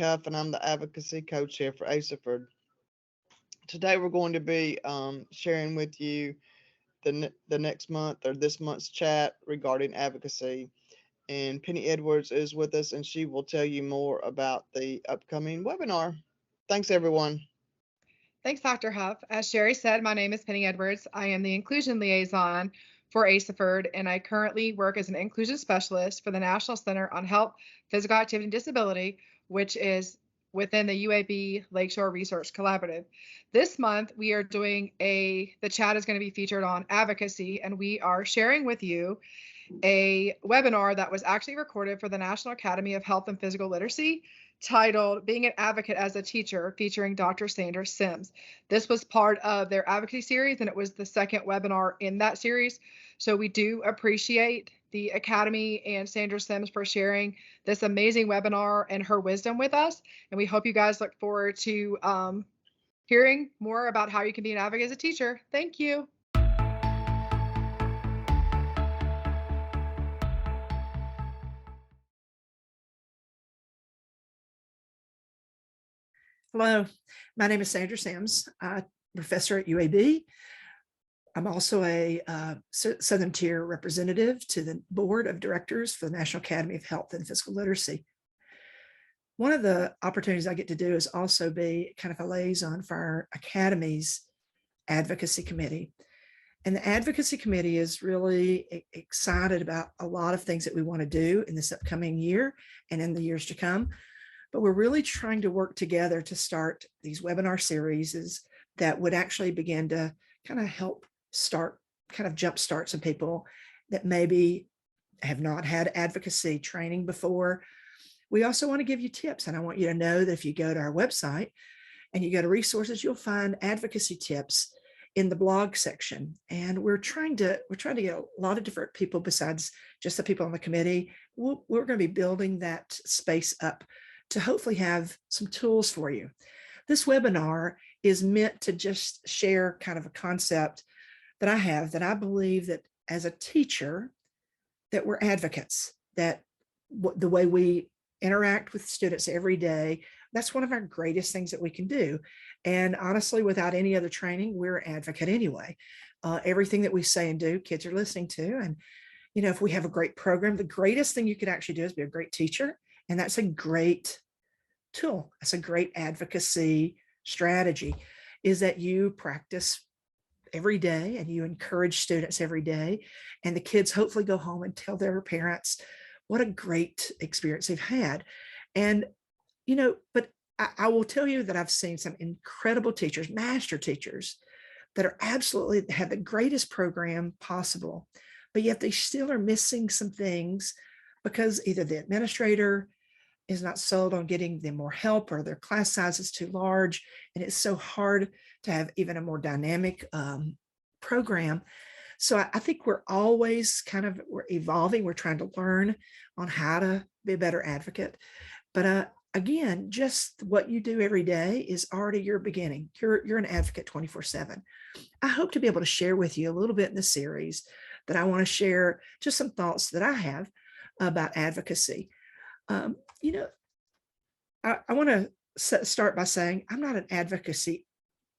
Huff, and I'm the advocacy coach here for Asahperd. Today, we're going to be sharing with you the next month or this month's chat regarding advocacy. And Penny Edwards is with us, and she will tell you more about the upcoming webinar. Thanks, everyone. Thanks, Dr. Huff. As Sherry said, my name is Penny Edwards. I am the Inclusion Liaison for Asahperd, and I currently work as an inclusion specialist for the National Center on Health, Physical Activity, and Disability, which is within the UAB Lakeshore Research Collaborative. This month, we are doing the chat is going to be featured on advocacy, and we are sharing with you a webinar that was actually recorded for the National Academy of Health and Physical Literacy titled Being an Advocate as a Teacher, featuring Dr. Sandra Sims. This was part of their advocacy series, and it was the second webinar in that series. So we do appreciate the Academy and Sandra Sims for sharing this amazing webinar and her wisdom with us. And we hope you guys look forward to hearing more about how you can be an advocate as a teacher. Thank you. Hello, my name is Sandra Sims, professor at UAB. I'm also a Southern Tier representative to the Board of Directors for the National Academy of Health and Physical Literacy. One of the opportunities I get to do is also be kind of a liaison for our Academy's Advocacy Committee. And the Advocacy Committee is really excited about a lot of things that we want to do in this upcoming year and in the years to come. But we're really trying to work together to start these webinar series that would actually begin to kind of help jumpstart some people that maybe have not had advocacy training before. We also want to give you tips, and I want you to know that if you go to our website and you go to resources, you'll find advocacy tips in the blog section. And we're trying to get a lot of different people besides just the people on the committee. We're going to be building that space up to hopefully have some tools for you. This webinar is meant to just share kind of a concept that I have, that I believe that as a teacher, that we're advocates, that the way we interact with students every day, that's one of our greatest things that we can do. And honestly, without any other training, we're an advocate anyway. Everything that we say and do, kids are listening to. And, you know, if we have a great program, the greatest thing you could actually do is be a great teacher. And that's a great tool. That's a great advocacy strategy, is that you practice every day and you encourage students every day. And the kids hopefully go home and tell their parents what a great experience they've had. And, you know, but I will tell you that I've seen some incredible teachers, master teachers, that are absolutely have the greatest program possible, but yet they still are missing some things because either the administrator is not sold on getting them more help, or their class size is too large, and it's so hard to have even a more dynamic program. So I think we're always we're evolving. We're trying to learn on how to be a better advocate. But again, just what you do every day is already your beginning. You're an advocate 24/7. I hope to be able to share with you a little bit in the series that I want to share just some thoughts that I have about advocacy. You know, I want to start by saying I'm not an advocacy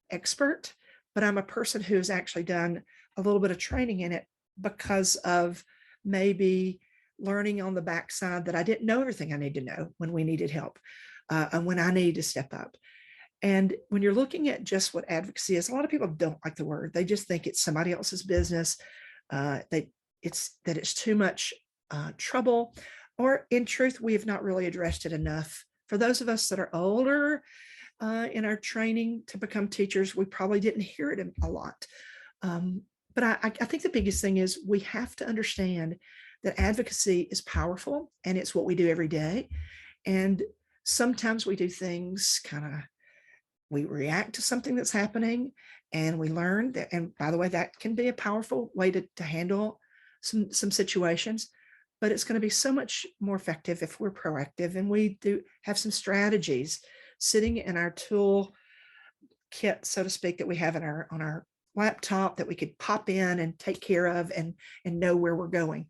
expert, but I'm a person who's actually done a little bit of training in it because of maybe learning on the backside that I didn't know everything I need to know when we needed help and when I needed to step up. And when you're looking at just what advocacy is, a lot of people don't like the word. They just think it's somebody else's business. It's too much trouble, or in truth, we have not really addressed it enough. For those of us that are older in our training to become teachers, we probably didn't hear it a lot. But I think the biggest thing is we have to understand that advocacy is powerful, and it's what we do every day. And sometimes we do things we react to something that's happening, and we learn that, and by the way, that can be a powerful way to handle some situations, but it's going to be so much more effective if we're proactive and we do have some strategies sitting in our tool kit, so to speak, that we have on our laptop that we could pop in and take care of and know where we're going.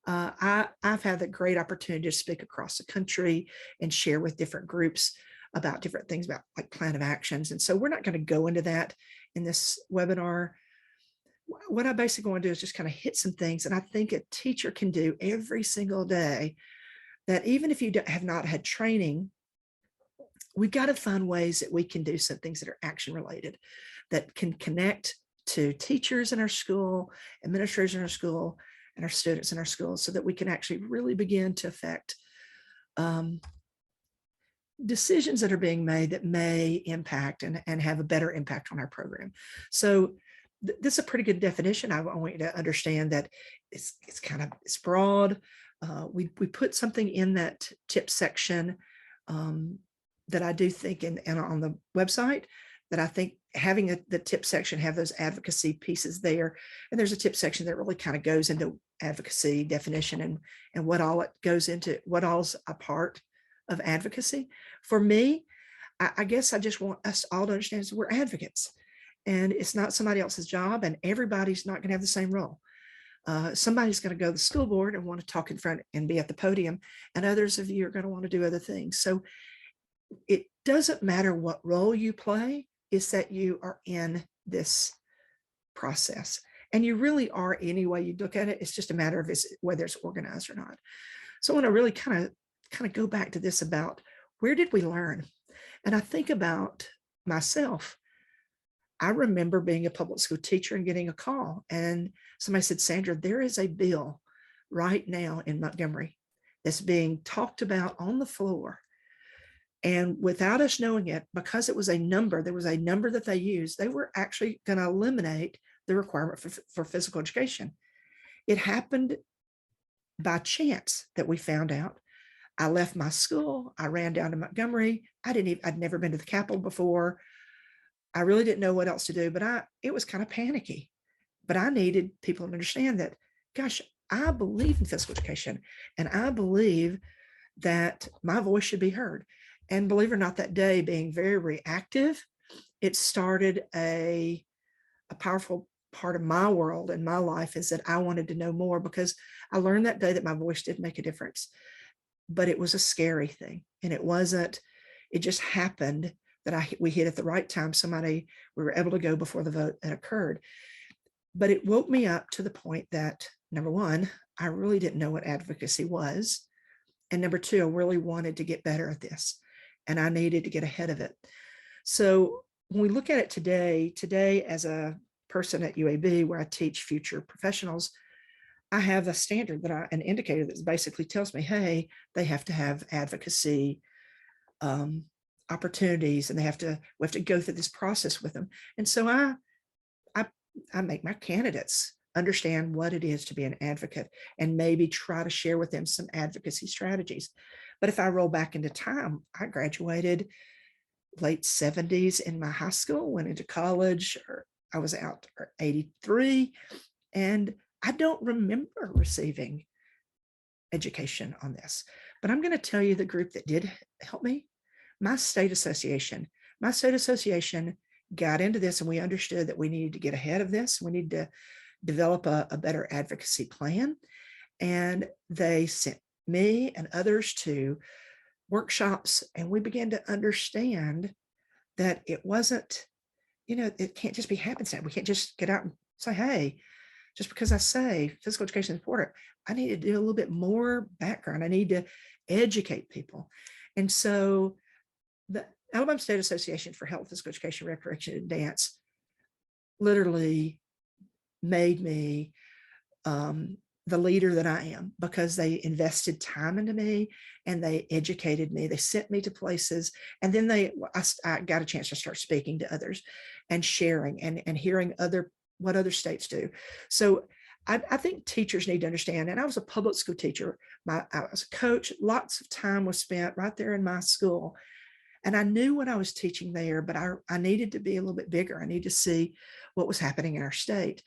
I've had the great opportunity to speak across the country and share with different groups about different things about like plan of actions. And so we're not going to go into that in this webinar. What I basically want to do is just kind of hit some things. And I think a teacher can do every single day that even if you have not had training, we've got to find ways that we can do some things that are action related, that can connect to teachers in our school, administrators in our school, and our students in our schools, so that we can actually really begin to affect decisions that are being made that may impact and have a better impact on our program. So this is a pretty good definition. I want you to understand that it's broad. We put something in that tip section that I do think, and on the website, that I think having the tip section have those advocacy pieces there. And there's a tip section that really kind of goes into advocacy definition and what all it goes into, what all's a part of advocacy. For me, I guess I just want us all to understand is we're advocates, and it's not somebody else's job, and everybody's not going to have the same role. Somebody's going to go to the school board and want to talk in front and be at the podium, and others of you are going to want to do other things. So it doesn't matter what role you play, it's that you are in this process. And you really are, any way you look at it. It's just a matter of whether it's organized or not. So I want to really kind of go back to this about where did we learn? And I think about myself. I remember being a public school teacher and getting a call, and somebody said, Sandra, there is a bill right now in Montgomery that's being talked about on the floor. And without us knowing it, because it was a number, there was a number that they used, they were actually going to eliminate the requirement for physical education. It happened by chance that we found out. I left my school. I ran down to Montgomery. I'd never been to the Capitol before. I really didn't know what else to do, but it was kind of panicky. But I needed people to understand that, gosh, I believe in physical education, and I believe that my voice should be heard. And believe it or not, that day, being very reactive, it started a powerful part of my world and my life, is that I wanted to know more, because I learned that day that my voice did make a difference. But it was a scary thing. And it just happened that we hit at the right time. We were able to go before the vote that occurred. But it woke me up to the point that, number one, I really didn't know what advocacy was. And number two, I really wanted to get better at this, and I needed to get ahead of it. So when we look at it today as a person at UAB, where I teach future professionals, I have a standard an indicator that basically tells me, hey, they have to have advocacy opportunities, and we have to go through this process with them. And so I make my candidates understand what it is to be an advocate, and maybe try to share with them some advocacy strategies. But if I roll back into time, I graduated late 70s in my high school, went into college, or I was out 83, and I don't remember receiving education on this. But I'm going to tell you the group that did help me, my state association. My state association got into this, and we understood that we needed to get ahead of this. We need to develop a better advocacy plan. And they sent me and others to workshops, and we began to understand that it wasn't, it can't just be happenstance. We can't just get out and say, hey, just because I say physical education is important, I need to do a little bit more background. I need to educate people. And so the Alabama State Association for Health, Physical Education, Recreation, and Dance literally made me the leader that I am, because they invested time into me and they educated me. They sent me to places, and then I got a chance to start speaking to others and sharing and hearing what other states do. So I think teachers need to understand, and I was a public school teacher. I was a coach. Lots of time was spent right there in my school. And I knew what I was teaching there, but I needed to be a little bit bigger. I needed to see what was happening in our state.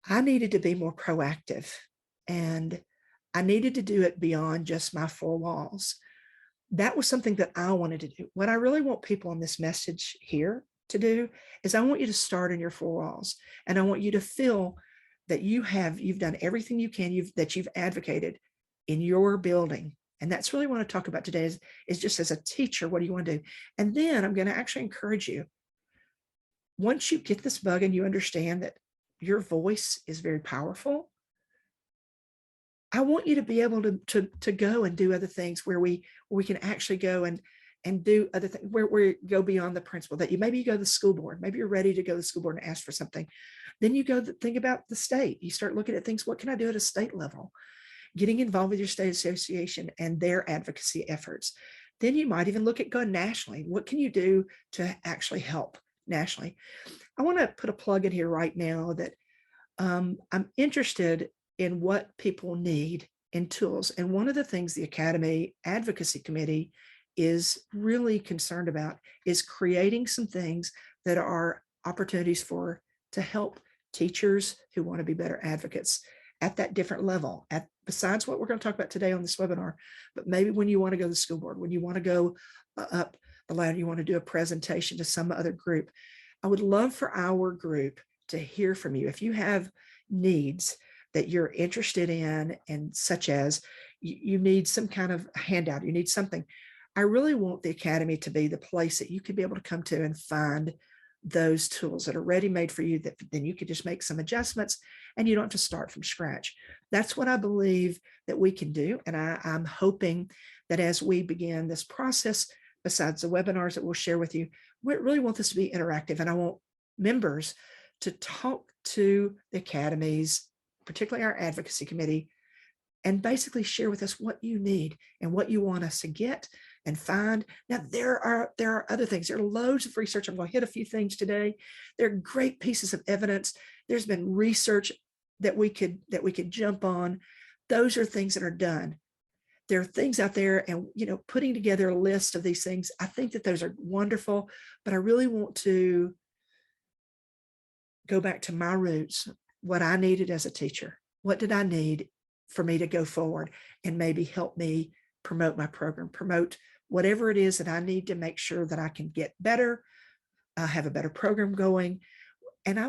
I needed to be more proactive, and I needed to do it beyond just my four walls. That was something that I wanted to do. What I really want people on this message here to do is I want you to start in your four walls, and I want you to feel that you've done everything you can, that you've advocated in your building. And that's really what I want to talk about today is just as a teacher, what do you want to do? And then I'm going to actually encourage you, once you get this bug and you understand that your voice is very powerful, I want you to be able to go and do other things where we can actually go and do other things where you go beyond the principal, that maybe you go to the school board, maybe you're ready to go to the school board and ask for something. Then you go think about the state. You start looking at things. What can I do at a state level? Getting involved with your state association and their advocacy efforts. Then you might even look at going nationally. What can you do to actually help nationally? I want to put a plug in here right now that I'm interested in what people need in tools. And one of the things the Academy Advocacy Committee is really concerned about is creating some things that are opportunities to help teachers who want to be better advocates at that different level, besides what we're going to talk about today on this webinar. But maybe when you want to go to the school board, when you want to go up the ladder, you want to do a presentation to some other group. I would love for our group to hear from you. If you have needs that you're interested in, and such as you need some kind of handout, you need something, I really want the Academy to be the place that you could be able to come to and find those tools that are ready made for you, that then you could just make some adjustments and you don't have to start from scratch. That's what I believe that we can do. And I'm hoping that as we begin this process, besides the webinars that we'll share with you, we really want this to be interactive. And I want members to talk to the academies, particularly our advocacy committee, and basically share with us what you need and what you want us to get and find. Now, there are other things. There are loads of research. I'm going to hit a few things today. There are great pieces of evidence. There's been research that we could jump on. Those are things that are done. There are things out there, and putting together a list of these things, I think that those are wonderful, but I really want to go back to my roots, what I needed as a teacher. What did I need for me to go forward and maybe help me promote my program, promote whatever it is that I need to make sure that I can get better, have a better program going. And I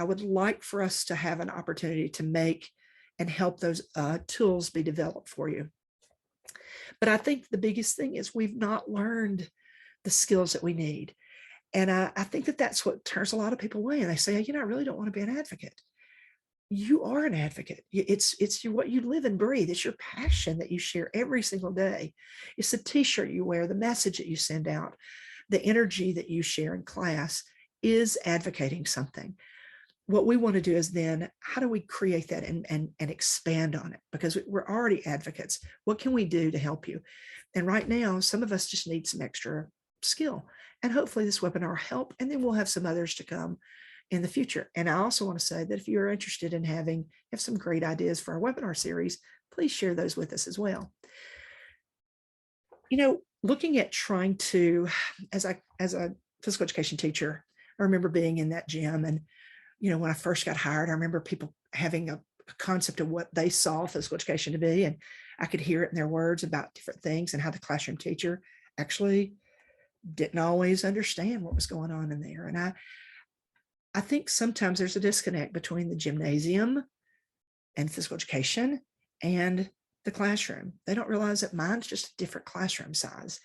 would like for us to have an opportunity to make and help those tools be developed for you. But I think the biggest thing is we've not learned the skills that we need. And I think that that's what turns a lot of people away. And they say, I really don't want to be an advocate. You are an advocate. It's what you live and breathe. It's your passion that you share every single day. It's the t-shirt you wear, the message that you send out, the energy that you share in class is advocating something. What we want to do is then, how do we create that and expand on it? Because we're already advocates. What can we do to help you? And right now, some of us just need some extra skill. And hopefully this webinar will help. And then we'll have some others to come in the future. And I also want to say that if you're interested in have some great ideas for our webinar series, please share those with us as well. Looking at trying to, as a physical education teacher, I remember being in that gym, and when I first got hired, I remember people having a concept of what they saw physical education to be, and I could hear it in their words about different things and how the classroom teacher actually didn't always understand what was going on in there. And I think sometimes there's a disconnect between the gymnasium and physical education and the classroom. They don't realize that mine's just a different classroom size.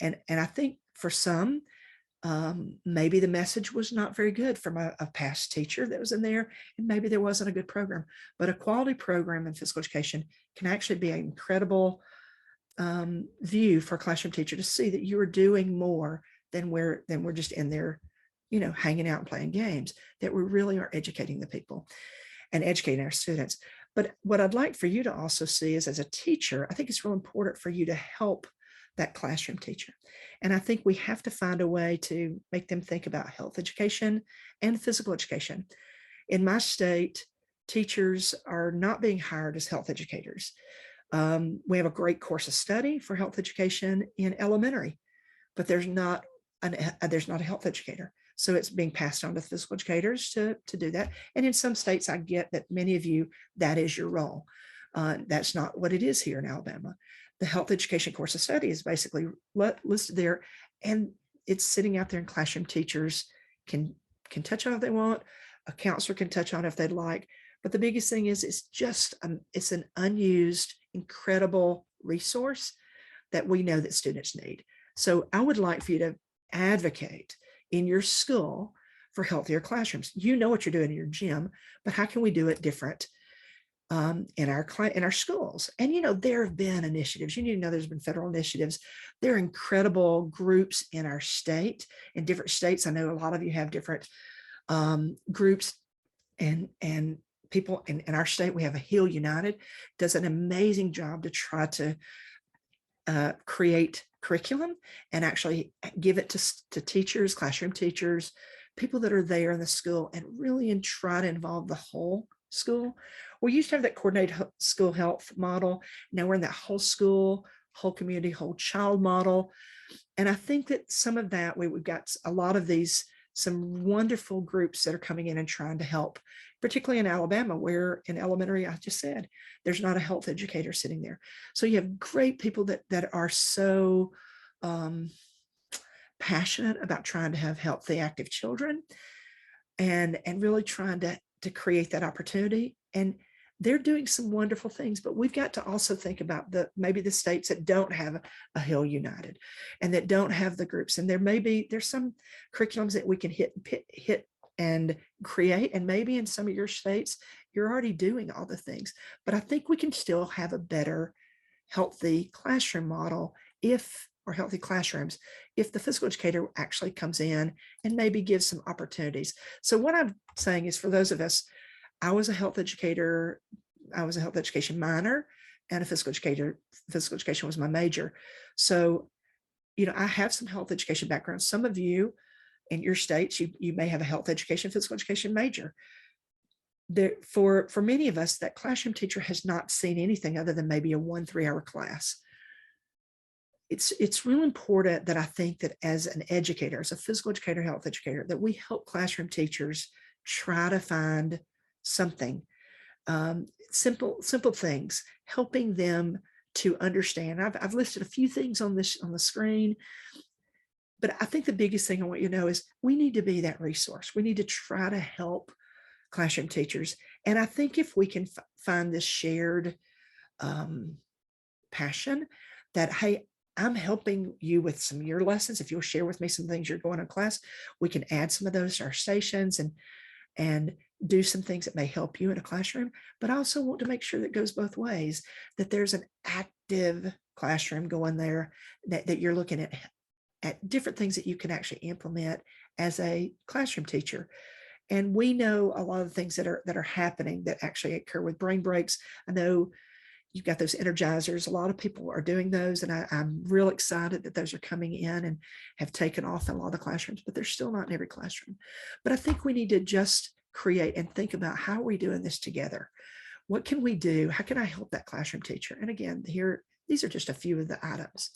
And I think for some, maybe the message was not very good from a past teacher that was in there, and maybe there wasn't a good program. But a quality program in physical education can actually be an incredible view for a classroom teacher to see that you are doing more than we're just in there hanging out and playing games, that we really are educating the people and educating our students. But what I'd like for you to also see is, as a teacher, I think it's real important for you to help that classroom teacher. And I think we have to find a way to make them think about health education and physical education. In my state, teachers are not being hired as health educators. We have a great course of study for health education in elementary, but there's not a health educator. So it's being passed on to physical educators to do that. And in some states, I get that many of you, that is your role. That's not what it is here in Alabama. The health education course of study is basically listed there, and it's sitting out there, and classroom teachers can touch on if they want, A counselor can touch on if they'd like. But the biggest thing is it's just it's an unused, incredible resource that we know that students need. So I would like for you to advocate in your school for healthier classrooms. You know what you're doing in your gym, but how can we do it different in our schools? And there have been initiatives. You need to know there's been federal initiatives. There are incredible groups in our state, in different states. I know a lot of you have different groups and people in our state. We have a Heal United, does an amazing job to try to create curriculum and actually give it to teachers, classroom teachers, people that are there in the school, and really try to involve the whole school. We used to have that coordinated school health model. Now we're in that whole school, whole community, whole child model. And I think that some of that, we've got a lot of these, some wonderful groups that are coming in and trying to help, particularly in Alabama, where in elementary, I just said, there's not a health educator sitting there. So you have great people that are so passionate about trying to have healthy, active children and really trying to create that opportunity. And they're doing some wonderful things, but we've got to also think about maybe the states that don't have a Hill United and that don't have the groups. And there's some curriculums that we can hit and create. And maybe in some of your states, you're already doing all the things, but I think we can still have a better healthy classroom model or healthy classrooms if the physical educator actually comes in and maybe gives some opportunities. So what I'm saying is, for those of us, I was a health educator. I was a health education minor and a physical educator. Physical education was my major. So, I have some health education background. Some of you in your states, you may have a health education, physical education major. For many of us, that classroom teacher has not seen anything other than maybe a 1-3 hour class. It's real important that I think that as an educator, as a physical educator, health educator, that we help classroom teachers try to find something, simple things, helping them to understand. I've listed a few things on the screen, but I think the biggest thing I want you to know is we need to be that resource. We need to try to help classroom teachers. And I think if we can find this shared passion that, hey, I'm helping you with some of your lessons. If you'll share with me some things you're going to class, we can add some of those to our stations and do some things that may help you in a classroom. But I also want to make sure that it goes both ways, that there's an active classroom going there, that you're looking at different things that you can actually implement as a classroom teacher. And we know a lot of the things that are happening that actually occur with brain breaks. I know you've got those energizers. A lot of people are doing those, and I'm real excited that those are coming in and have taken off in a lot of the classrooms, but they're still not in every classroom. But I think we need to just create and think about, how are we doing this together? What can we do? How can I help that classroom teacher? And again, these are just a few of the items.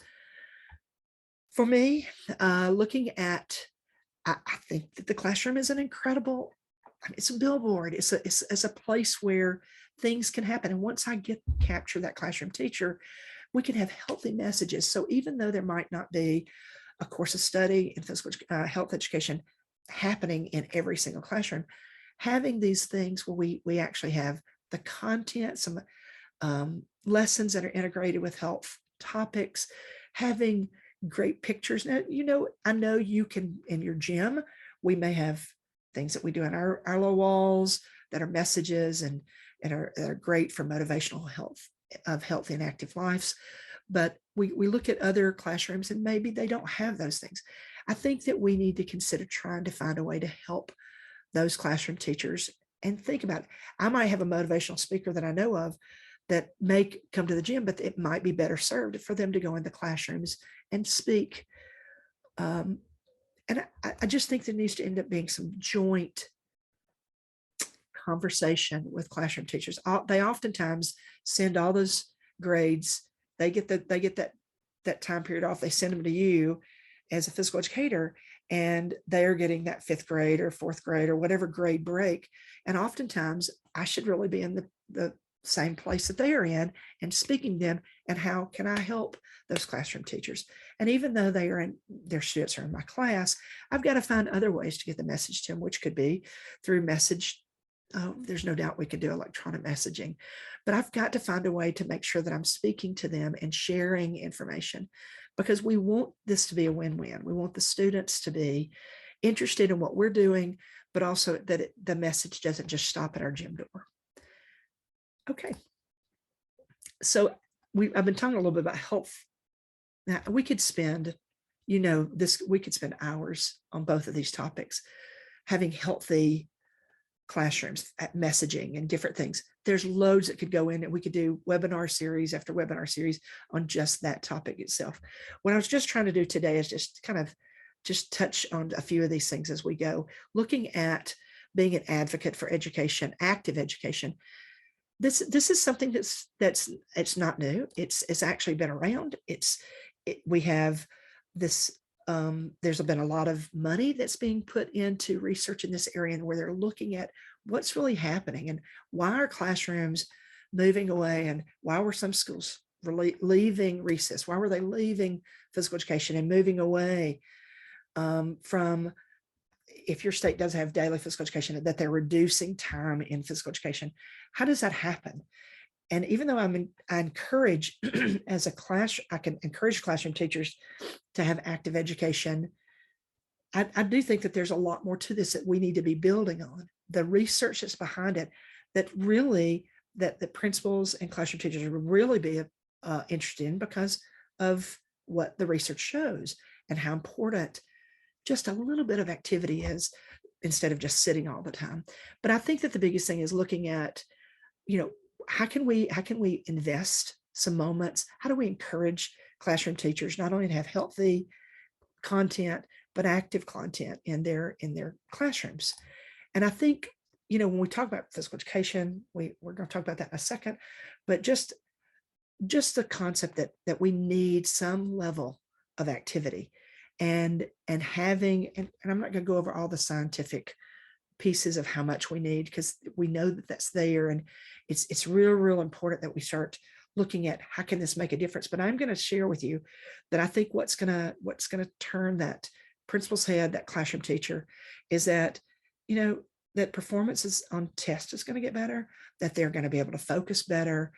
For me, looking at, I think that the classroom is an incredible, it's a billboard. It's a place where things can happen. And once I capture that classroom teacher, we can have healthy messages. So even though there might not be a course of study in physical health education happening in every single classroom, having these things where we actually have the content, some lessons that are integrated with health topics, having great pictures. Now, I know you can, in your gym, we may have things that we do in our low walls that are messages and are great for motivational health of healthy and active lives. But we look at other classrooms and maybe they don't have those things. I think that we need to consider trying to find a way to help those classroom teachers and think about it. I might have a motivational speaker that I know of that may come to the gym, but it might be better served for them to go into classrooms and speak. And I just think there needs to end up being some joint conversation with classroom teachers. They oftentimes send all those grades. They get that time period off. They send them to you as a physical educator, and they're getting that 5th grade or 4th grade or whatever grade break. And oftentimes I should really be in the same place that they are in and speaking to them, and how can I help those classroom teachers? And even though their students are in my class, I've got to find other ways to get the message to them, which could be through message. There's no doubt we can do electronic messaging, but I've got to find a way to make sure that I'm speaking to them and sharing information, because we want this to be a win-win. We want the students to be interested in what we're doing, but also that the message doesn't just stop at our gym door. Okay. So I've been talking a little bit about health. Now we could spend, we could spend hours on both of these topics, having healthy classrooms, at messaging and different things. There's loads that could go in, and we could do webinar series after webinar series on just that topic itself. What I was just trying to do today is just kind of just touch on a few of these things as we go, looking at being an advocate for education, active education. This is something that's it's not new. It's actually been around. We have this. There's been a lot of money that's being put into research in this area, and where they're looking at what's really happening and why are classrooms moving away, and why were some schools leaving recess? Why were they leaving physical education and moving away from, if your state doesn't have daily physical education, that they're reducing time in physical education? How does that happen? And even though I encourage I can encourage classroom teachers to have active education, I do think that there's a lot more to this that we need to be building on. The research that's behind it, that the principals and classroom teachers would really be interested in, because of what the research shows and how important just a little bit of activity is, instead of just sitting all the time. But I think that the biggest thing is looking at, how can we invest some moments? How do we encourage classroom teachers not only to have healthy content, but active content in their classrooms? And I think, when we talk about physical education, we're going to talk about that in a second, but just the concept that we need some level of activity, and having, and I'm not going to go over all the scientific pieces of how much we need, because we know that that's there, and it's real important that we start looking at how can this make a difference. But I'm going to share with you that I think what's going to turn that principal's head, that classroom teacher, is that that performances on tests is going to get better, that they're going to be able to focus better,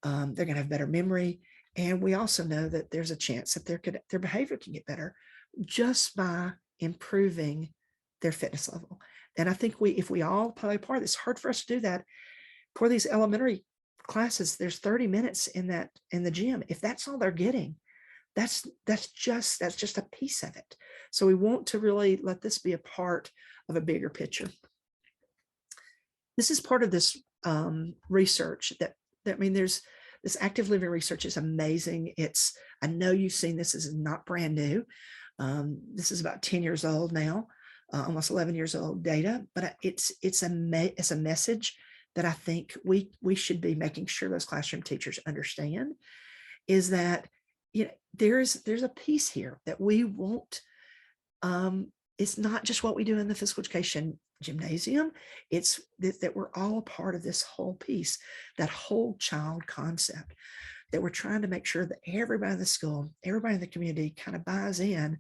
they're going to have better memory, and we also know that there's a chance that their behavior can get better just by improving their fitness level. And I think if we all play a part, it's hard for us to do that. For these elementary classes, there's 30 minutes in the gym. If that's all they're getting, that's just a piece of it. So we want to really let this be a part of a bigger picture. This is part of this research there's this active living research is amazing. I know you've seen this. This is not brand new. This is about 10 years old now, almost 11 years old data, but it's a message that I think we should be making sure those classroom teachers understand, is that there's a piece here that we want. It's not just what we do in the physical education gymnasium. It's that we're all part of this whole piece, that whole child concept, that we're trying to make sure that everybody in the school, everybody in the community kind of buys in.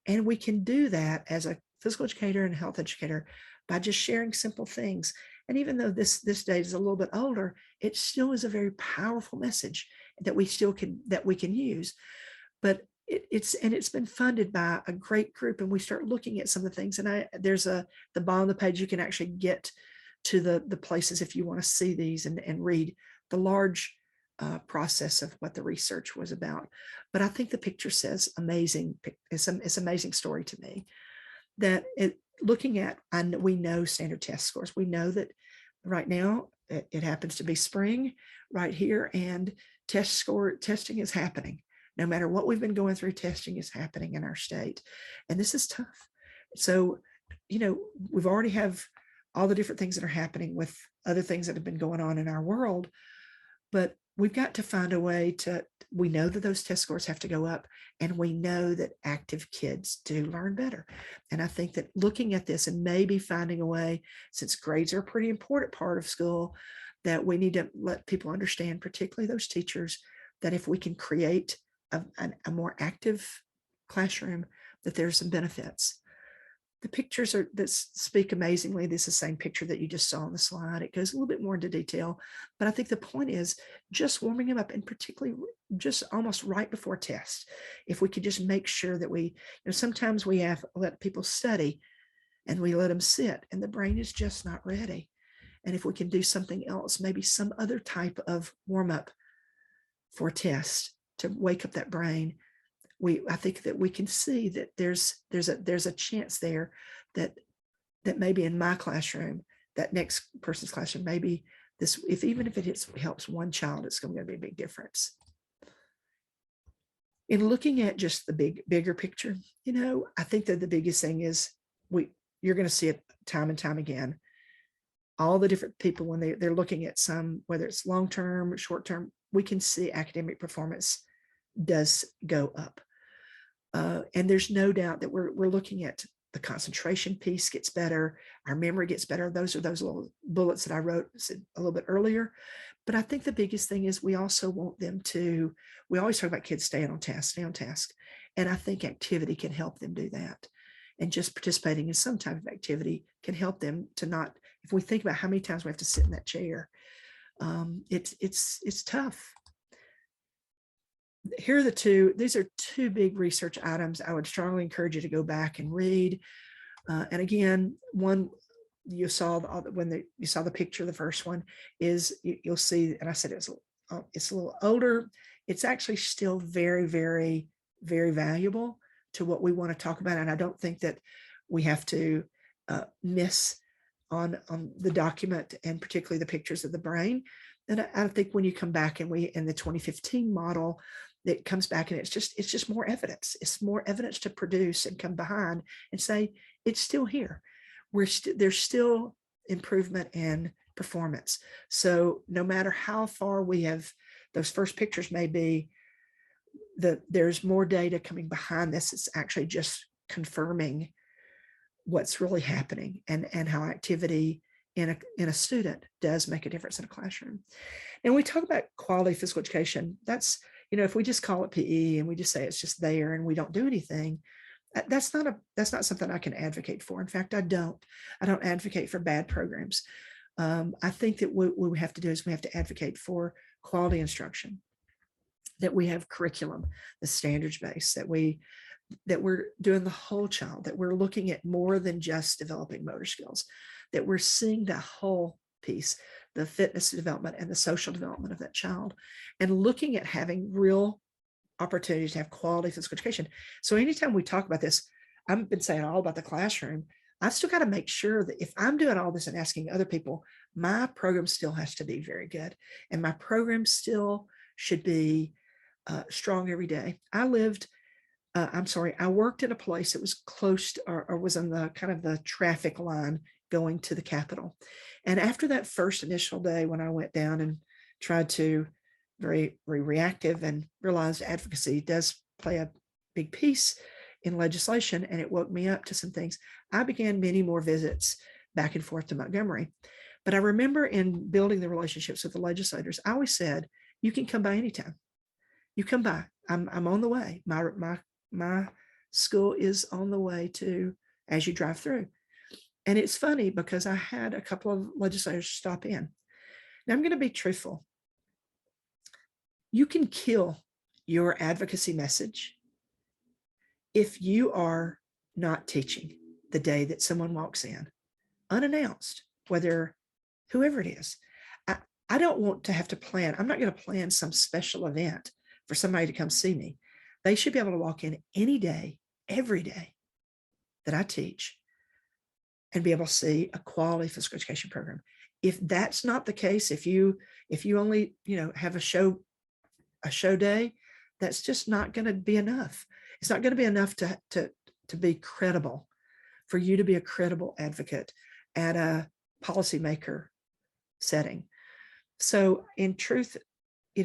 And we can do that as a physical educator and health educator by just sharing simple things. And even though this data is a little bit older, it still is a very powerful message that we can use. But it's been funded by a great group, and we start looking at some of the things. And there's the bottom of the page, you can actually get to the places if you want to see these and read the large process of what the research was about. But I think the picture says amazing. It's an amazing story to me, that looking at, and we know standard test scores. We know that right now it happens to be spring right here, and testing is happening. No matter what we've been going through, testing is happening in our state, and this is tough. So, we've already have all the different things that are happening with other things that have been going on in our world, but we've got to find a way to, we know that those test scores have to go up, and we know that active kids do learn better. And I think that looking at this and maybe finding a way, since grades are a pretty important part of school, that we need to let people understand, particularly those teachers, that if we can create a more active classroom, that there's some benefits. The pictures are that speak amazingly. This is the same picture that you just saw on the slide. It goes a little bit more into detail, but I think the point is just warming them up, and particularly just almost right before test. If we could just make sure that we, sometimes we have let people study and we let them sit and the brain is just not ready. And if we can do something else, maybe some other type of warm up for test to wake up that brain, I think that we can see that there's a chance there that maybe in my classroom, that next person's classroom, maybe this, even if it helps one child, it's going to be a big difference. In looking at just the bigger picture, I think that the biggest thing is you're going to see it time and time again. All the different people, when they're looking at some, whether it's long-term, short-term, we can see academic performance does go up. And there's no doubt that we're looking at the concentration piece gets better, our memory gets better. Those are those little bullets that I wrote a little bit earlier. But I think the biggest thing is we also want them to, we always talk about kids staying on task. And I think activity can help them do that. And just participating in some type of activity can help them to not, if we think about how many times we have to sit in that chair, it's tough. Here are these are two big research items I would strongly encourage you to go back and read. And again, one you saw you saw the picture, the first one is you'll see, and I said it's a little older. It's actually still very, very, very valuable to what we want to talk about. And I don't think that we have to miss on the document, and particularly the pictures of the brain. And I think when you come back and in the 2015 model, that comes back and it's just more evidence. It's more evidence to produce and come behind and say, it's still here. There's still improvement in performance. So no matter how far we have, those first pictures may be, there's more data coming behind this. It's actually just confirming what's really happening and how activity in a student does make a difference in a classroom. And we talk about quality physical education. That's, if we just call it PE and we just say it's just there and we don't do anything, that's not something I can advocate for. In fact, I don't advocate for bad programs. I think that what we have to do is we have to advocate for quality instruction, that we have curriculum, the standards base, that we're doing the whole child, that we're looking at more than just developing motor skills, that we're seeing the whole piece, the fitness development and the social development of that child, and looking at having real opportunities to have quality physical education. So anytime we talk about this, I've been saying all about the classroom. I've still got to make sure that if I'm doing all this and asking other people, my program still has to be very good. And my program still should be strong every day. I worked in a place that was close to, or was on the kind of the traffic line going to the Capitol. And after that first initial day, when I went down and tried to very reactive and realized advocacy does play a big piece in legislation, and it woke me up to some things, I began many more visits back and forth to Montgomery. But I remember in building the relationships with the legislators, I always said, you can come by anytime. You come by. I'm on the way. My school is on the way to, as you drive through. And it's funny because I had a couple of legislators stop in. Now I'm going to be truthful. You can kill your advocacy message if you are not teaching the day that someone walks in unannounced, whoever it is. I don't want to have to plan. I'm not going to plan some special event for somebody to come see me. They should be able to walk in any day, every day that I teach, and be able to see a quality physical education program. If that's not the case, if you only have a show day, that's just not going to be enough. It's not going to be enough to be credible, for you to be a credible advocate at a policymaker setting. So in truth,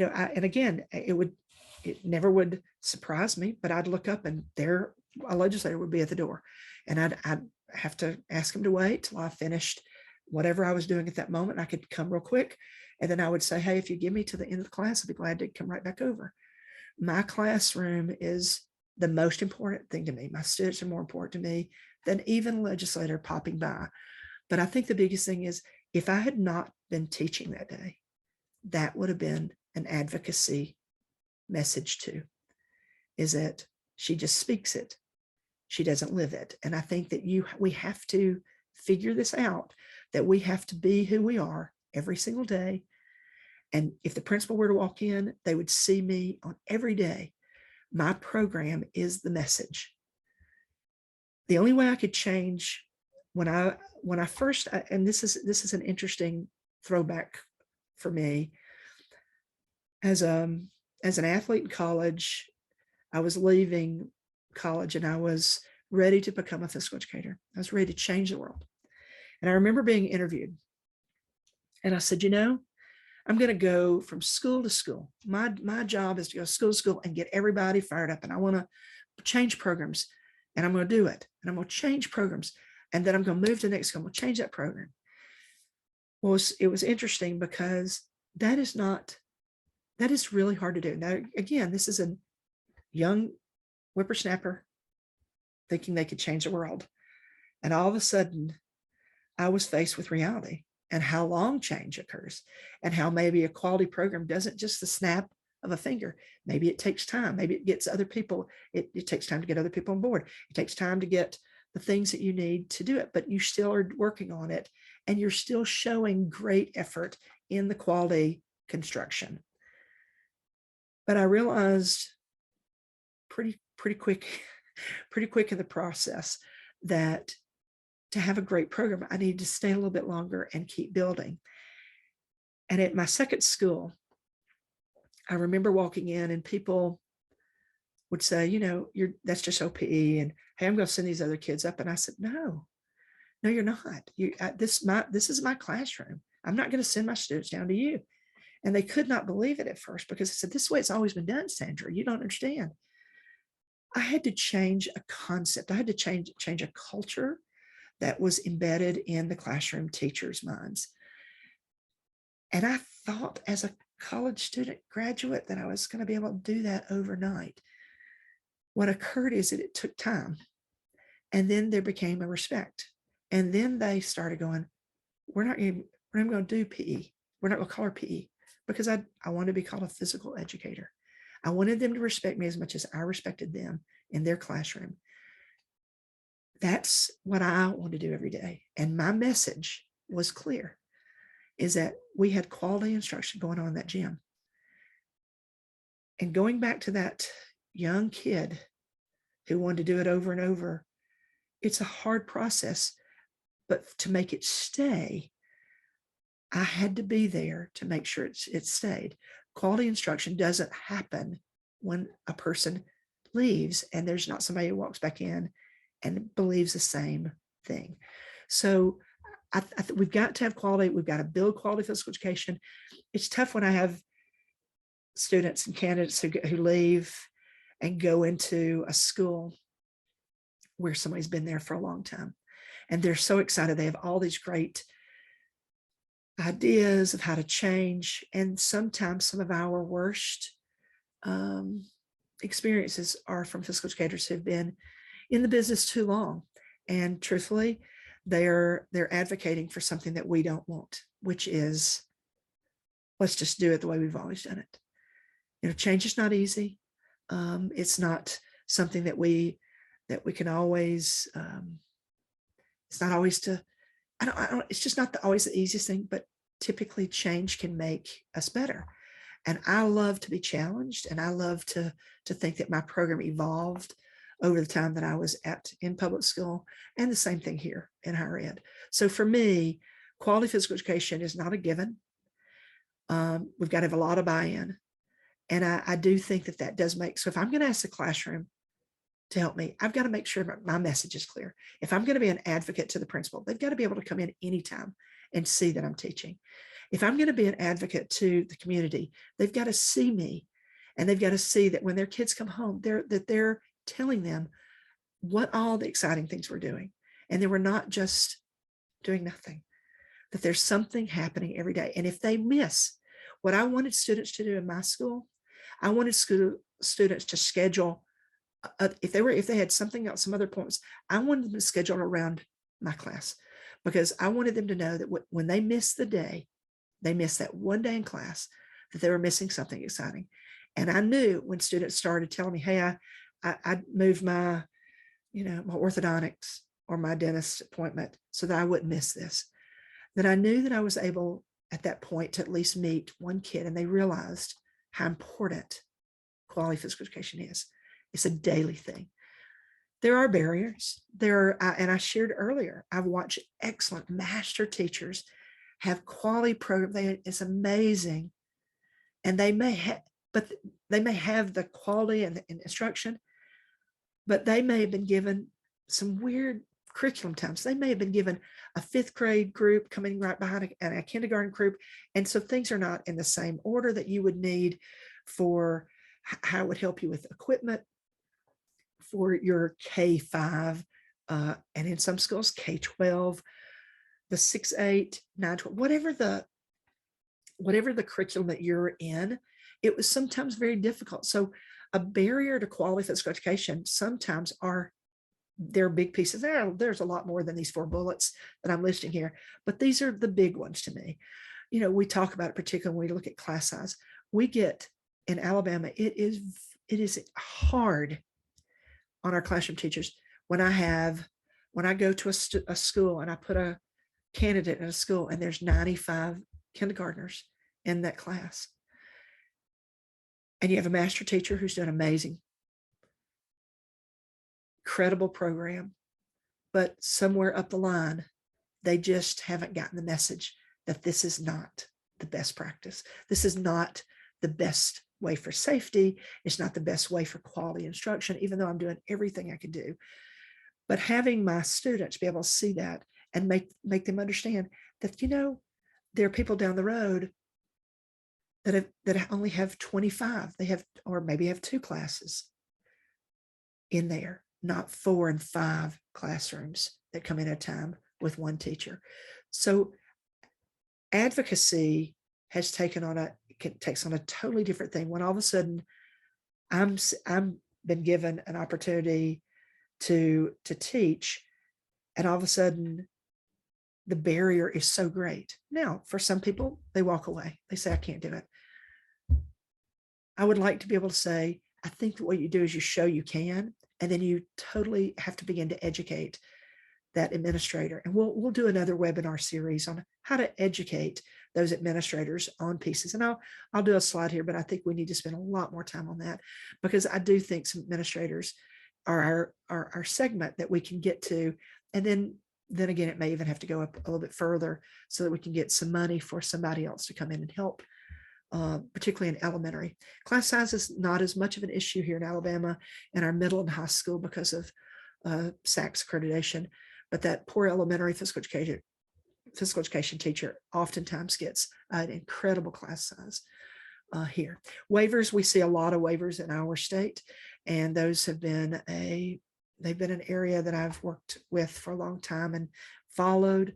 and again, it never would surprise me, but I'd look up and there a legislator would be at the door, and I'd have to ask him to wait till I finished whatever I was doing at that moment. I could come real quick, and then I would say, hey, if you give me to the end of the class, I'd be glad to come right back over. My classroom is the most important thing to me. My students are more important to me than even a legislator popping by. But I think the biggest thing is, if I had not been teaching that day, that would have been an advocacy message too, is that she just speaks it. She doesn't live it. And I think that we have to figure this out, that we have to be who we are every single day. And if the principal were to walk in, they would see me on every day. My program is the message. The only way I could change when I first, and this is an interesting throwback for me, as an athlete in college, I was leaving college and I was ready to become a physical educator. I was ready to change the world. And I remember being interviewed. And I said, I'm going to go from school to school. My job is to go school to school and get everybody fired up. And I want to change programs. And I'm going to do it. And I'm going to change programs. And then I'm going to move to the next school. I'm going to change that program. Well, it was interesting because that is really hard to do. Now, again, this is a young whippersnapper thinking they could change the world. And all of a sudden, I was faced with reality and how long change occurs, and how maybe a quality program doesn't just the snap of a finger. Maybe it takes time. Maybe it gets other people. It takes time to get other people on board. It takes time to get the things that you need to do it, but you still are working on it, and you're still showing great effort in the quality construction. But I realized pretty quick in the process that to have a great program, I need to stay a little bit longer and keep building. And at my second school, I remember walking in and people would say, that's just OPE, and hey, I'm going to send these other kids up. And I said, no, you're not. This is my classroom. I'm not going to send my students down to you. And they could not believe it at first, because I said, this is the way it's always been done, Sandra. You don't understand. I had to change a concept. I had to change a culture that was embedded in the classroom teachers' minds. And I thought as a college student graduate that I was going to be able to do that overnight. What occurred is that it took time. And then there became a respect. And then they started going, we're not going to do PE. We're not going to call her PE, because I wanted to be called a physical educator. I wanted them to respect me as much as I respected them in their classroom. That's what I want to do every day. And my message was clear, is that we had quality instruction going on in that gym. And going back to that young kid who wanted to do it over and over, it's a hard process, but to make it stay, I had to be there to make sure it stayed. Quality instruction doesn't happen when a person leaves and there's not somebody who walks back in and believes the same thing. So we've got to have quality. We've got to build quality physical education. It's tough when I have students and candidates who leave and go into a school where somebody's been there for a long time. And they're so excited. They have all these great ideas of how to change. And sometimes some of our worst experiences are from physical educators who've been in the business too long. And truthfully, they're advocating for something that we don't want, which is, let's just do it the way we've always done it. Change is not easy. It's not something that we can always, it's not always it's just not always the easiest thing, but typically change can make us better. And I love to be challenged, and I love to think that my program evolved over the time that I was in public school, and the same thing here in higher ed. So for me, quality physical education is not a given. We've got to have a lot of buy-in. And I do think that does make, so if I'm going to ask the classroom to help me, I've got to make sure my message is clear. If I'm going to be an advocate to the principal, they've got to be able to come in anytime and see that I'm teaching. If I'm going to be an advocate to the community, they've got to see me, and they've got to see that when their kids come home, they're telling them what all the exciting things we're doing. And they were not just doing nothing, that there's something happening every day. And if they miss what I wanted students to do in my school, I wanted students to schedule, if they had something else, some other points, I wanted them to schedule around my class, because I wanted them to know that when they miss the day, they missed that one day in class, that they were missing something exciting. And I knew when students started telling me, hey, I moved my orthodontics or my dentist appointment so that I wouldn't miss this, that I knew that I was able at that point to at least meet one kid, and they realized how important quality physical education is. It's a daily thing. There are barriers. And I shared earlier, I've watched excellent master teachers have quality programs. It's amazing. And they may have the quality and the instruction, but they may have been given some weird curriculum times. They may have been given a 5th grade group coming right behind a kindergarten group. And so things are not in the same order that you would need for how it would help you with equipment for your K-5, and in some schools, K-12, the 6-8, 9-12, whatever the curriculum that you're in, it was sometimes very difficult. So a barrier to quality physical education sometimes they're big pieces. There's a lot more than these 4 bullets that I'm listing here, but these are the big ones to me. We talk about it, particularly when we look at class size. We get in Alabama, it is hard on our classroom teachers when I go to a school and I put a candidate in a school and there's 95 kindergartners in that class. And you have a master teacher who's done amazing, incredible program, but somewhere up the line, they just haven't gotten the message that this is not the best practice. This is not the best way for safety. It's not the best way for quality instruction, even though I'm doing everything I can do. But having my students be able to see that and make them understand that, there are people down the road that only have 25. They have, or maybe have 2 classes in there, not 4 and 5 classrooms that come in at a time with one teacher. So advocacy takes on a totally different thing when all of a sudden I'm been given an opportunity to teach, and all of a sudden the barrier is so great. Now, for some people, they walk away. They say, I can't do it. I would like to be able to say, I think that what you do is you show you can, and then you totally have to begin to educate that administrator. And we'll do another webinar series on how to educate those administrators on pieces. And I'll do a slide here, but I think we need to spend a lot more time on that, because I do think some administrators are our segment that we can get to. And then again, it may even have to go up a little bit further so that we can get some money for somebody else to come in and help, particularly in elementary. Class size is not as much of an issue here in Alabama in our middle and high school because of SACS accreditation, but that poor elementary physical education teacher oftentimes gets an incredible class size here. Waivers, we see a lot of waivers in our state, and those have been they've been an area that I've worked with for a long time and followed.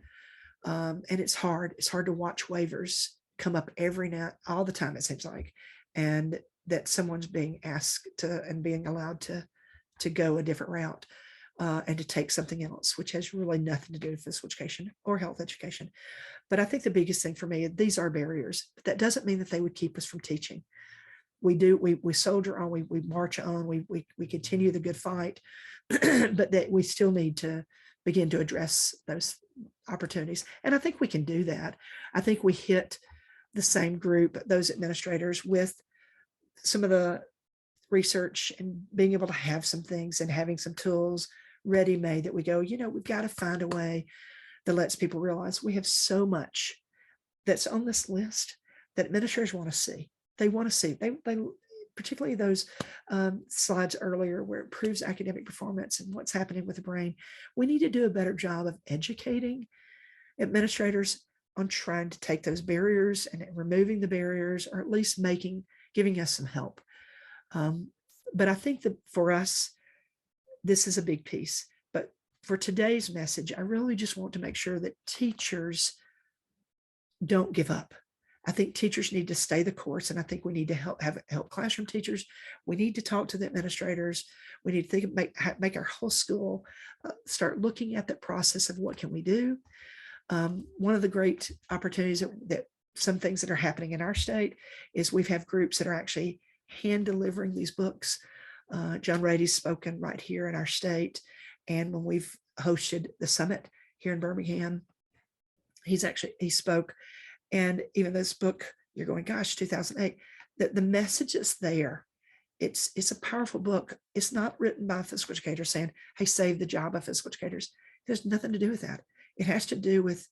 And it's hard to watch waivers come up all the time, it seems like, and that someone's being asked to and being allowed to go a different route and to take something else, which has really nothing to do with physical education or health education. But I think the biggest thing for me, these are barriers, but that doesn't mean that they would keep us from teaching. We soldier on, we march on, we continue the good fight, but that we still need to begin to address those opportunities. And I think we can do that. I think we hit the same group, those administrators, with some of the research and being able to have some things and having some tools ready-made that we go, we've got to find a way that lets people realize we have so much that's on this list that administrators want to see. They want to see, they particularly those slides earlier where it proves academic performance and what's happening with the brain. We need to do a better job of educating administrators on trying to take those barriers and removing the barriers, or at least giving us some help. But I think that for us, this is a big piece. But for today's message, I really just want to make sure that teachers don't give up. I think teachers need to stay the course, and I think we need to help classroom teachers. We need to talk to the administrators. We need to make our whole school start looking at the process of what can we do. One of the great opportunities that some things that are happening in our state is we have groups that are actually hand delivering these books. John Rady's spoken right here in our state, and when we've hosted the summit here in Birmingham, he spoke. And even this book, you're going, gosh, 2008, the message is there. It's a powerful book. It's not written by physical educators saying, hey, save the job of physical educators. There's nothing to do with that. It has to do with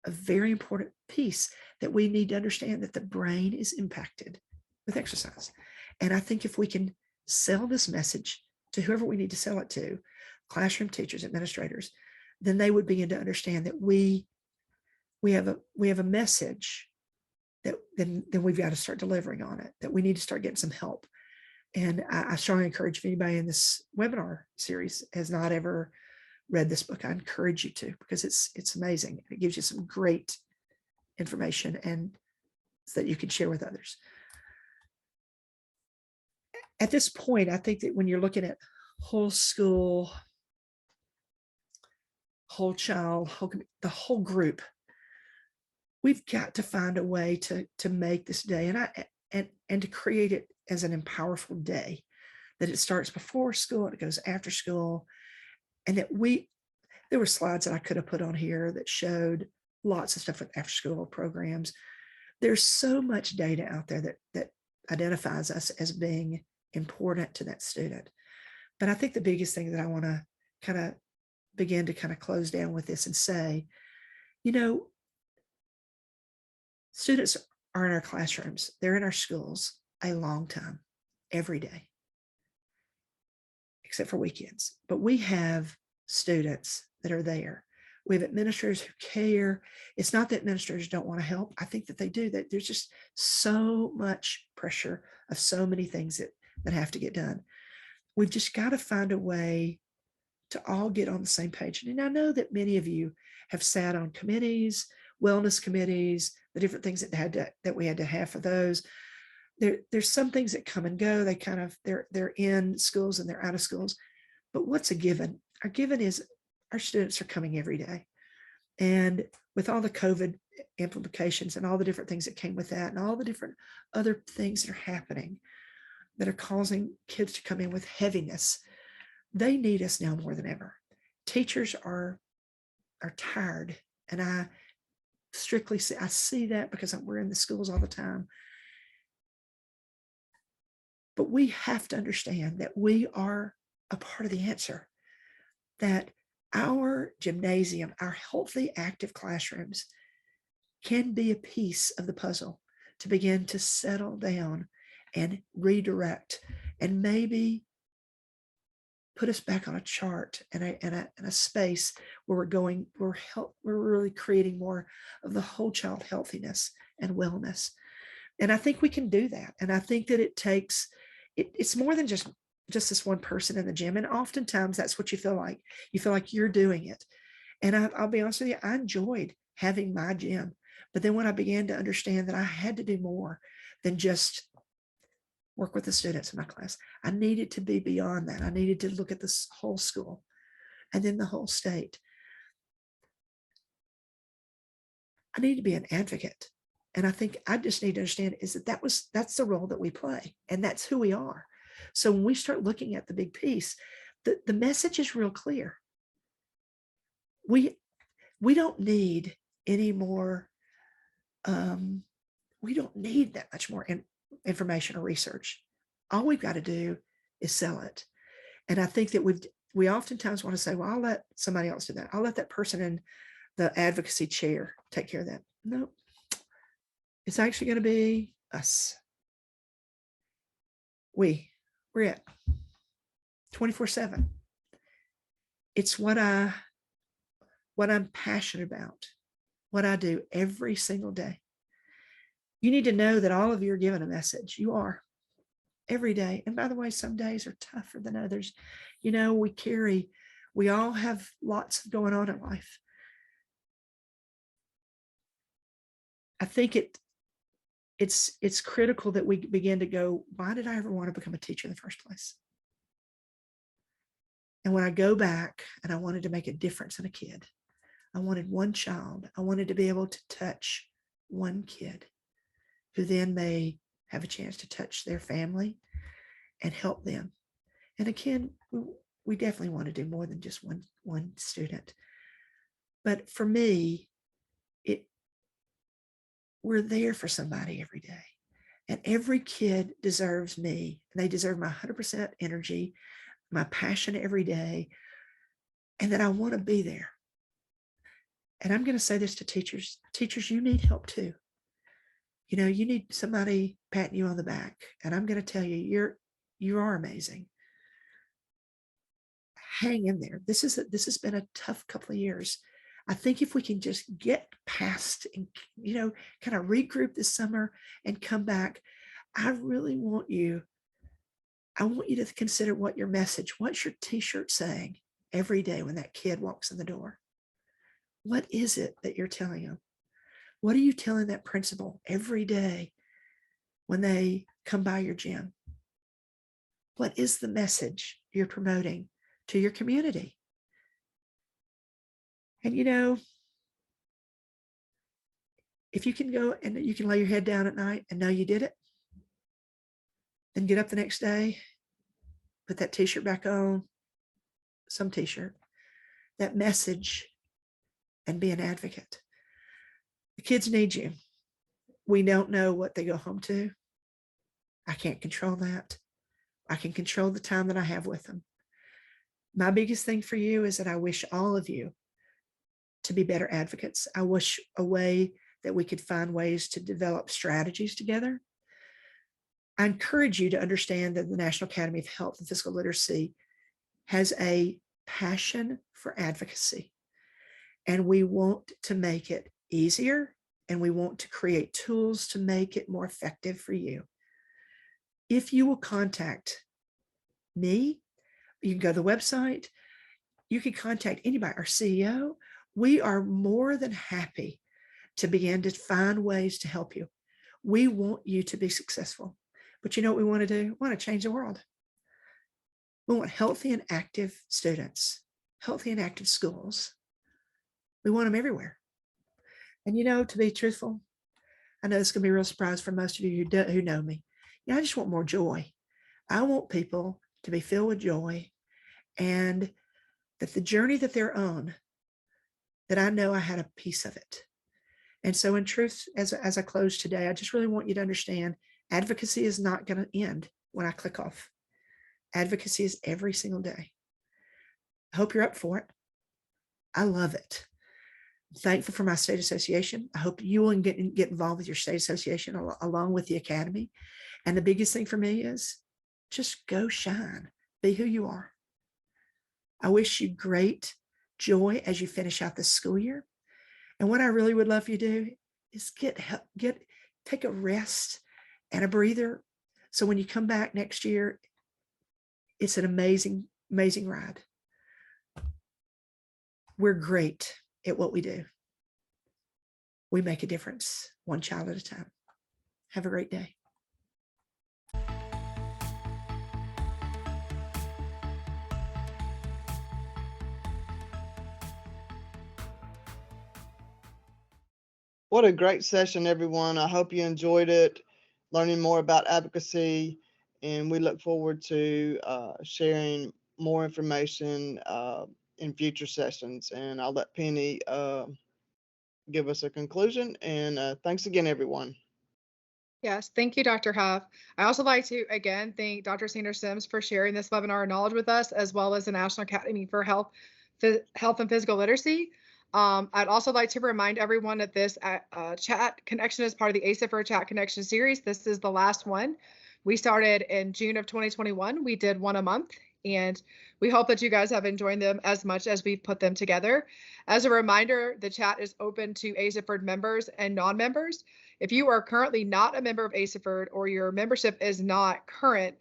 a very important piece that we need to understand, that the brain is impacted with exercise. And I think if we can sell this message to whoever we need to sell it to, classroom teachers, administrators, then they would begin to understand that we have a message that then we've got to start delivering on it, that we need to start getting some help. And I strongly encourage, if anybody in this webinar series has not ever read this book, I encourage you to, because it's amazing. It gives you some great information and that you can share with others. At this point, I think that when you're looking at whole school, whole child, the whole group, we've got to find a way to make this day and to create it as an empowerful day, that it starts before school and it goes after school. And that there were slides that I could have put on here that showed lots of stuff with after school programs. There's so much data out there that identifies us as being important to that student. But I think the biggest thing that I want to kind of begin to kind of close down with this and say, students are in our classrooms, they're in our schools a long time, every day, except for weekends. But we have students that are there. We have administrators who care. It's not that administrators don't want to help. I think that they do. That there's just so much pressure of so many things that have to get done. We've just got to find a way to all get on the same page. And I know that many of you have sat on committees, wellness committees, the different things that we had to have for those. There's some things that come and go. They're in schools and they're out of schools. But what's a given? Our given is our students are coming every day. And with all the COVID implications and all the different things that came with that, and all the different other things that are happening that are causing kids to come in with heaviness, they need us now more than ever. Teachers are tired. And I see that because we're in the schools all the time. But we have to understand that we are a part of the answer, that our gymnasium, our healthy, active classrooms can be a piece of the puzzle to begin to settle down and redirect and maybe put us back on a chart and a space where we're really creating more of the whole child healthiness and wellness. And I think we can do that. And I think that it's more than just this one person in the gym. And oftentimes that's what you feel like. You feel like you're doing it. And I'll be honest with you, I enjoyed having my gym. But then when I began to understand that I had to do more than just work with the students in my class, I needed to be beyond that. I needed to look at this whole school and then the whole state. I need to be an advocate. And I think I just need to understand is that's the role that we play, and that's who we are. So when we start looking at the big piece, the message is real clear. We don't need any more. We don't need that much more information or research. All we've got to do is sell it. And I think that we oftentimes want to say, well, I'll let somebody else do that. I'll let that person in the advocacy chair take care of that. No, it's actually going to be us. We're at 24/7. It's what I'm passionate about. what I do every single day. You need to know that all of you are given a message. You are every day. And by the way, some days are tougher than others. You know, we all have lots going on in life. I think it's critical that we begin to go, why did I ever want to become a teacher in the first place? And when I go back and I wanted to make a difference in a kid, I wanted one child, I wanted to be able to touch one kid who then may have a chance to touch their family and help them. And again, we definitely want to do more than just one student. But for me, we're there for somebody every day. And every kid deserves me. They deserve my 100% energy, my passion every day, and that I want to be there. And I'm going to say this to teachers. Teachers, you need help too. You know, you need somebody patting you on the back. And I'm going to tell you, you are amazing. Hang in there. This has been a tough couple of years. I think if we can just get past and, you know, kind of regroup this summer and come back, I really want you to consider what's your t-shirt saying every day when that kid walks in the door. What is it that you're telling them? What are you telling that principal every day when they come by your gym? What is the message you're promoting to your community? And, you know, if you can go and you can lay your head down at night and know you did it, then get up the next day, put that t-shirt back on, some t-shirt, that message, and be an advocate. The kids need you. We don't know what they go home to. I can't control that. I can control the time that I have with them. My biggest thing for you is that I wish all of you to be better advocates. I wish a way that we could find ways to develop strategies together. I encourage you to understand that the National Academy of Health and Physical Literacy has a passion for advocacy, and we want to make it easier, and we want to create tools to make it more effective for you. If you will contact me, you can go to the website, you can contact anybody, our CEO. We are more than happy to begin to find ways to help you. We want you to be successful. But you know what we want to do? We want to change the world. We want healthy and active students, healthy and active schools. We want them everywhere. And, you know, to be truthful, I know it's going to be a real surprise for most of you who know me. You know, I just want more joy. I want people to be filled with joy, and that the journey that they're on, that I know I had a piece of it. And so in truth, as I close today, I just really want you to understand advocacy is not going to end when I click off. Advocacy is every single day. I hope you're up for it. I love it. I'm thankful for my state association. I hope you will get involved with your state association along with the academy. And the biggest thing for me is just go shine, be who you are. I wish you great joy as you finish out this school year. And what I really would love for you to do is take a rest and a breather. So when you come back next year, it's an amazing, amazing ride. We're great at what we do. We make a difference one child at a time. Have a great day. What a great session, everyone. I hope you enjoyed it, learning more about advocacy, and we look forward to sharing more information in future sessions. And I'll let Penny give us a conclusion. And thanks again, everyone. Yes, thank you, Dr. Huff. I also like to, again, thank Dr. Sandra Sims for sharing this webinar knowledge with us, as well as the National Academy for Health and Physical Literacy. I'd also like to remind everyone that this chat connection is part of the Asahperd chat connection series. This is the last one. We started in June of 2021. We did one a month, And we hope that you guys have enjoyed them as much as we've put them together. As a reminder, the chat is open to Asahperd members and non-members. If you are currently not a member of Asahperd or your membership is not current,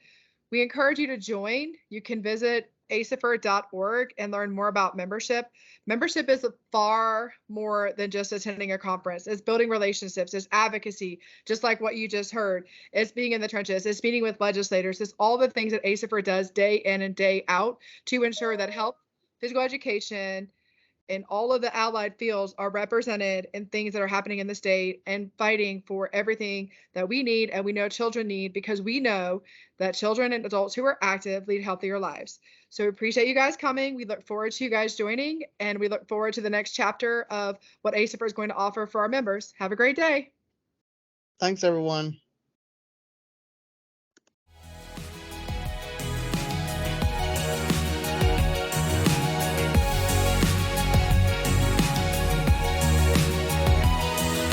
we encourage you to join. You can visit asahperd.org and learn more about membership. Membership is far more than just attending a conference. It's building relationships, it's advocacy, just like what you just heard. It's being in the trenches, it's meeting with legislators, it's all the things that Asahperd does day in and day out to ensure that health, physical education, and all of the allied fields are represented in things that are happening in the state and fighting for everything that we need and we know children need, because we know that children and adults who are active lead healthier lives. So we appreciate you guys coming. We look forward to you guys joining, and we look forward to the next chapter of what Asahperd is going to offer for our members. Have a great day. Thanks, everyone.